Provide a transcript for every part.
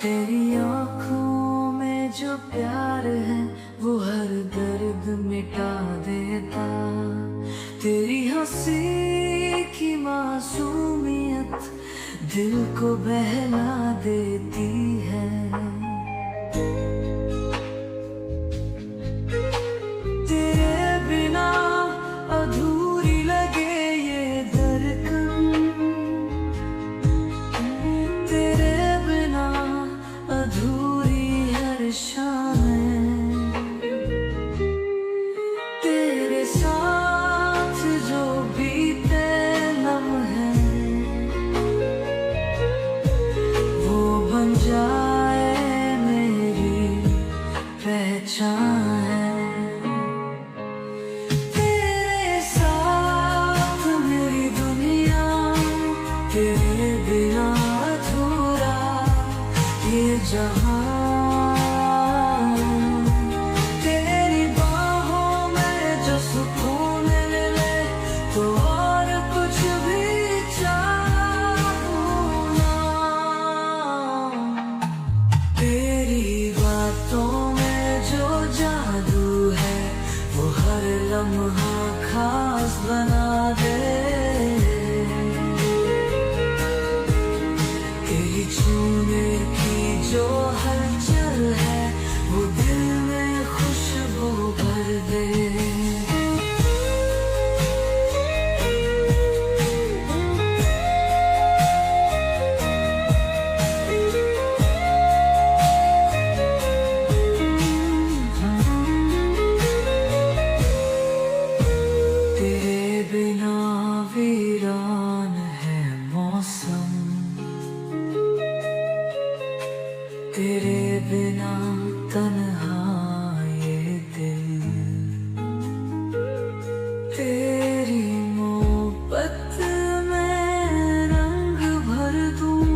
तेरी आँखों में जो प्यार है वो हर दर्द मिटा देता। तेरी हंसी की मासूमियत दिल को बहला देती है। तेरे बिना अधूरी लगे ये धड़कन, तेरे बिना अधूरी हर शाम है। तेरे साथ जो बीते लम्हे वो बन जाए मेरी पहचान है। तेरे साथ मेरी दुनिया, तेरे बिना अधूरा ये जहां। तेरी बाहों में जो सुकून मिले तो और कुछ भी चाहूं ना। तेरी बातों में जो जादू है वो हर लम्हा खास बना दे। तेरी छूने की जो हलचल है वो दिल में खुशबू भर दे। तेरे बिना वीरान है मौसम, तेरे बिना तन्हा ये दिल। तेरी मोहब्बत में रंग भर दूं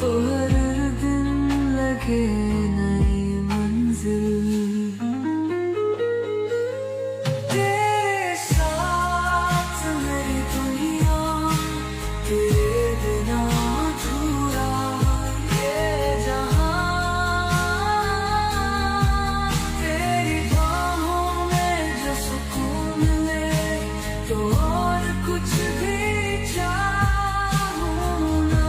तो हर दिन लगे नई मंजिल। तेरे साथ मेरी दुनिया, तेरे बिना अधूरा ये जहां। तेरी बाहों में जो सुकून मिले तो और कुछ भी चाहूं ना।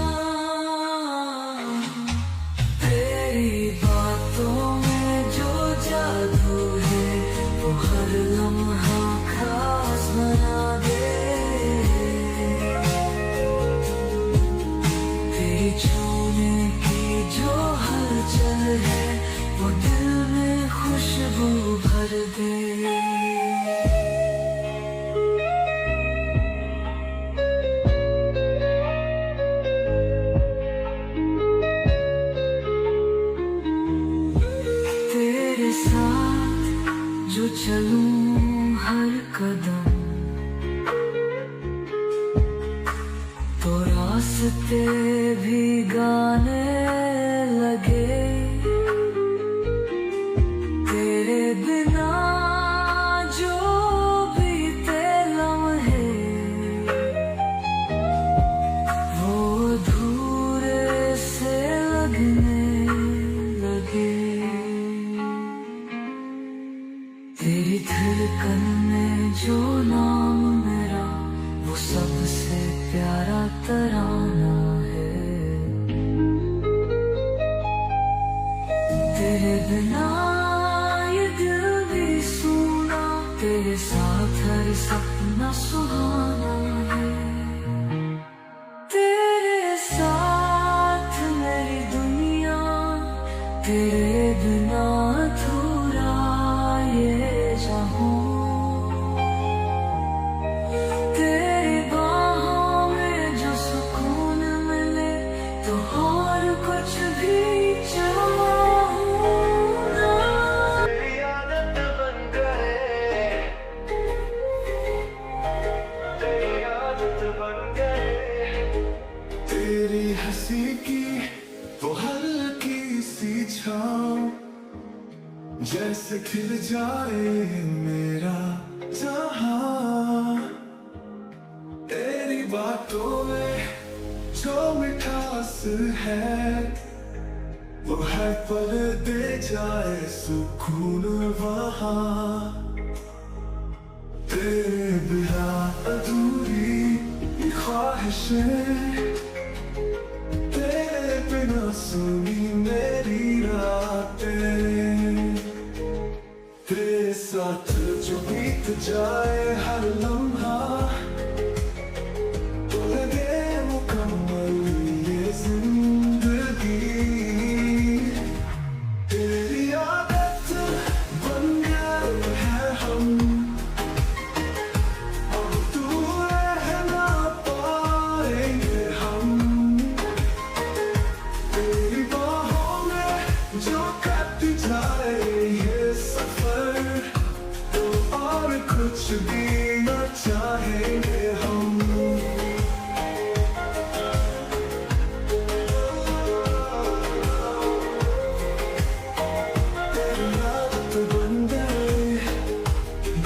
तेरी बातों में जो जादू है वो हर लम्हा खास बना दे। तेरी छूने की जो हलचल है वो दिल में खुशबू भर दे। तेरे साथ जो चलूं हर कदम तो रास्ते भी गाने लगे। तेरे बिना जो बीते लम्हे वो अधूरे से लगने लगे। तेरी धड़कन में जो नाम मेरा वो सबसे प्यारा तराना है। तेरे बिना ये दिल भी सूना, तेरे साथ हर सपना सुहाना है। तेरे साथ मेरी दुनिया, तेरे बिना अधूरा ये जहां। तेरी बाहों में जो सुकून मिले तो और कुछ भी चाहूं ना। तेरी आदत बन गए, तेरी आदत बन गए। तेरी हंसी की वो हल्की सी छाँव जैसे खिल जाए मेरा जहां। तेरी बातों में जो मिठास है वो है पल दे जाए सुकून वहाँ। तेरे बिना अधूरी ये ख्वाहिशें, तेरे बिना सुनी मेरी रातें। तेरे साथ जो बीत जाए हर लम्हा तो लगे मुकम्मल ये जिंदगी। तेरी आदत बन गए हैं हम, अब दूर रह ना पाएंगे हम। तेरी बाहों में जो कट जाए ये सफर तो और कुछ भी न चाहेंगे हम। तेरी आदत बन गए,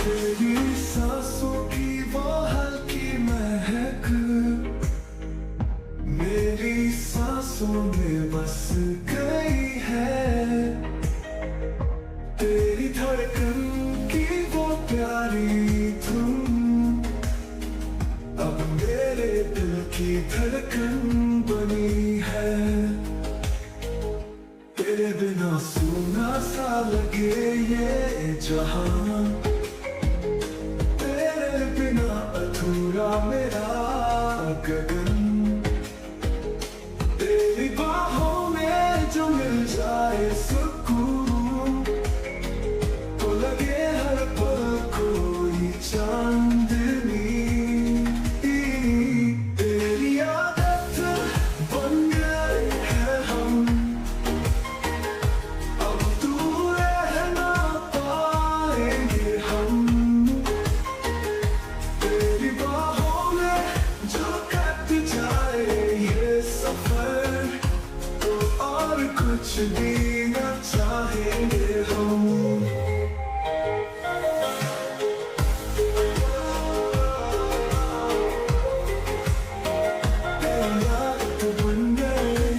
तेरी सांसों की वो हल्की महक मेरी सांसों में बस गई है। तेरी धड़कन की वो प्यारी धुन अब मेरे दिल की धड़कन बनी है। तेरे बिना सूना सा लगे ये जहां, तेरे बिना अधूरा मेरा गगन। तेरी बाहों में जो मिल जाए सुकून तो लगे हर पल कोई चांदनी। तेरी आदत बन गए हैं हम, अब दूर रह ना पाएंगे हम। तेरी बाहों में जो कट जाए ये सफर तो और कुछ भी न चाहेंगे हम। तेरी आदत बन गए,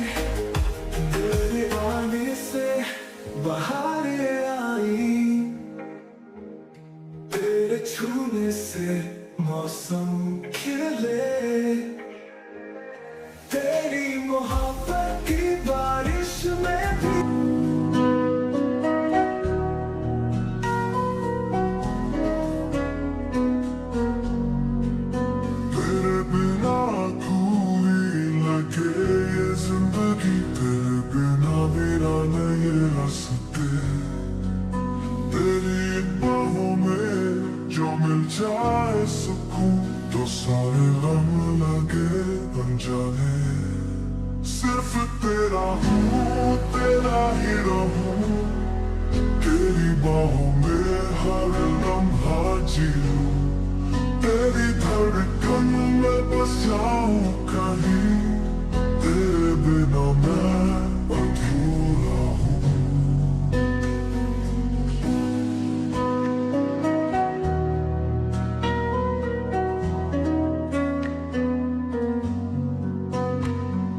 तेरे आने से बहारें आई, तेरे छूने से मौसम खिले। तेरी मोहब्बत की बारिश में भी तेरे बिना अधूरी लगे ये जिंदगी। तेरे बिना मेरा नहीं रास्ते, तेरी बाहों में जो मिल जाए सुकून तो सारे गम लगे अनजाने। सिर्फ तेरा हूँ, तेरा ही रहूं, तेरी बाहों में हर लम्हा जीऊं। तेरी धड़कन में बस जाऊं कहीं, तेरे बिना मैं अधूरा हूँ।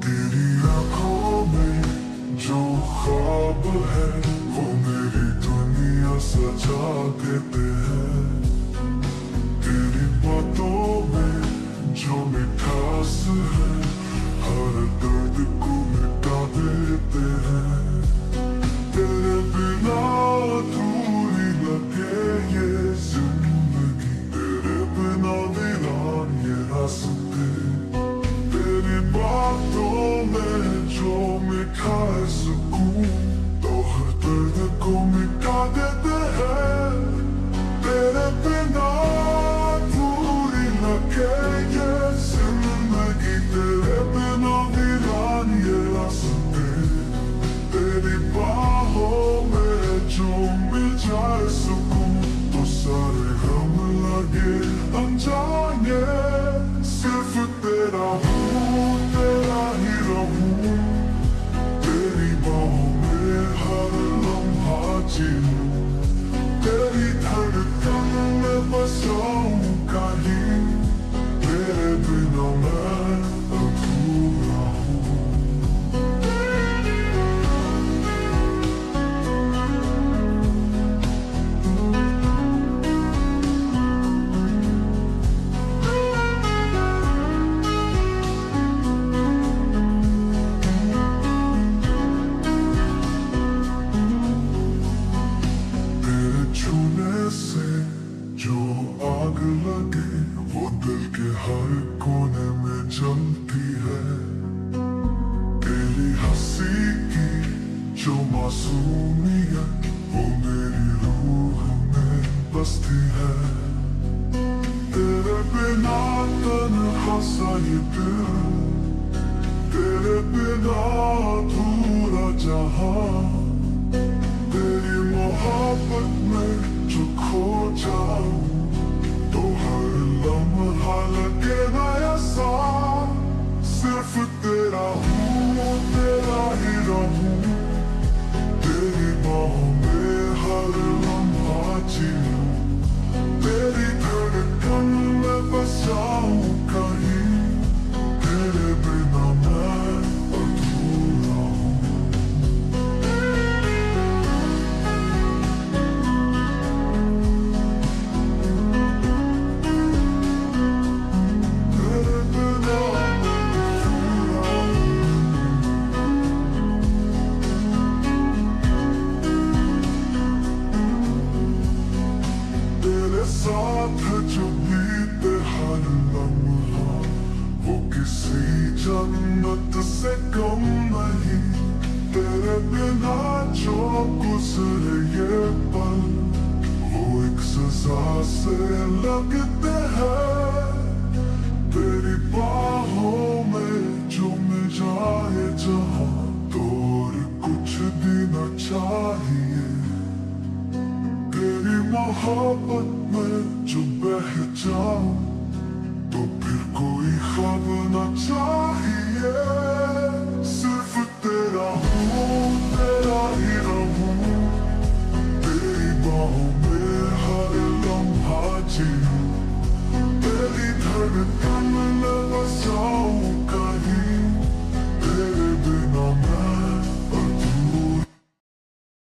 तेरी आँखों में जो ख्वाब है वो मेरी दुनिया सजा देते हैं। तेरी बातों में जो मिठास है हर दर्द को मिटा देते हैं। तेरे बिना अधूरी लगे ये जिंदगी, तेरे बिना वीरान ये रास्ते। तेरी बातों में जो मिठा है सुकून तो हर दर्द को मिटा देते हैं। तेरे बिना अधूरी लगे ये जिंदगी, तेरे बिना वीरान ये रास्ते। तेरी बाहों में जो मिल जाए सुकून तो सारे गम लगे अनजाने। सिर्फ तेरा हूँ, तेरा ही रहूं, तेरी बाहों में हर लम्हा जीऊं। तेरी धड़कन में बस जाऊं कहीं, तेरे बिना मैं अधूरा मासूमियत वो मेरी रूह में बसती है। तेरे बिना तन्हा सा ये दिल, तेरे बिना अधूरा जहां, तेरी मोहब्बत में जो खो जाऊं तो हर लम्हा लगे नया सा। सिर्फ तेरा हूँ, तेरा ही रहूं, तेरी बाहों में हर लम्हा जीऊं, तेरी धड़कन में बस जाऊं कहीं, तेरे बिना मैं अधूरा हूँ। तेरे बिना तेरे साथ जो बीते हर लम्हा वो किसी जन्नत से कम नहीं। तेरे बिना जो गुजरे ये पल वो एक सजा से लगते हैं। तेरी बाहों में जो मिल जाए जहां तो और कुछ भी न चाहिए। तेरी मोहब्बत में जो बह जाऊं तो फिर कोई ख्वाब न चाहिए। सिर्फ तेरा हूँ, तेरा ही रहूं, तेरी बाहों में हर लम्हा जीऊं, तेरी धड़कन